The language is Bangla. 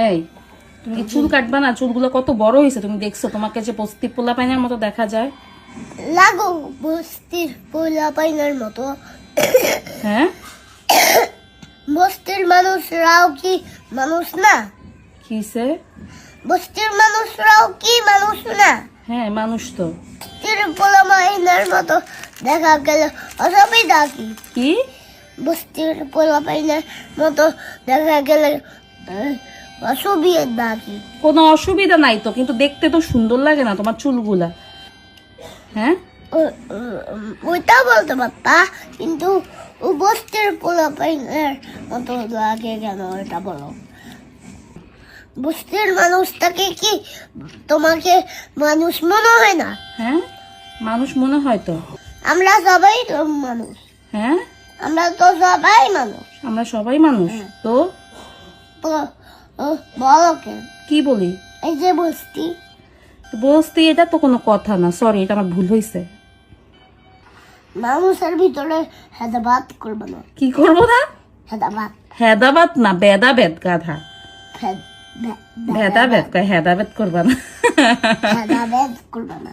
এই তুমি কি চুল কাটবা না? চুলগুলো কত বড় হয়েছে তুমি দেখছো? তোমাকে যে বস্তি পোলা পাইনার মতো দেখা যায়। লাগো বস্তির পোলা পাইনার মতো। হ্যাঁ, বস্তির মানুষরাও কি মানুষ না? কিসে? বস্তির মানুষরাও কি মানুষ না? হ্যাঁ, মানুষ তো। বস্তির পোলা পাইনার মতো দেখা গেল অসুবিধা কি? কি? বস্তির পোলা পাইনার মতো দেখা গেলে অসুবিধা কি? কোনো অসুবিধা নাই তো, কিন্তু দেখতে তো সুন্দর লাগে না তোমার চুলগুলা? হ্যাঁ, ওইটা বলতে পারতা, কিন্তু বস্তির পোলা পাইনার মতো লাগে কেন ওইটা বলো। বস্তির মানুষটাকে কি তোমাকে মানুষ মনে হয় না? হ্যাঁ, মানুষ মনে হয় তো। আমরা সবাই তো মানুষ। হ্যাঁ, আমরা তো সবাই মানুষ। আমরা সবাই মানুষ তো। তো বলো কেন? কি বলি? এই যে বস্তি, বস্তি এটা তো কোনো কথা না, সরি, এটা আমার ভুল হয়েছে। মানুষের ভিতরে হেদাবাদ করবে না। কি করবো না? হেদাবাদ হেদাবাদ না, বেদাবেদ গাধা। ভেদাভেদ কয়, হেদাবেদ করবা না। হেদাবাদ করবে না।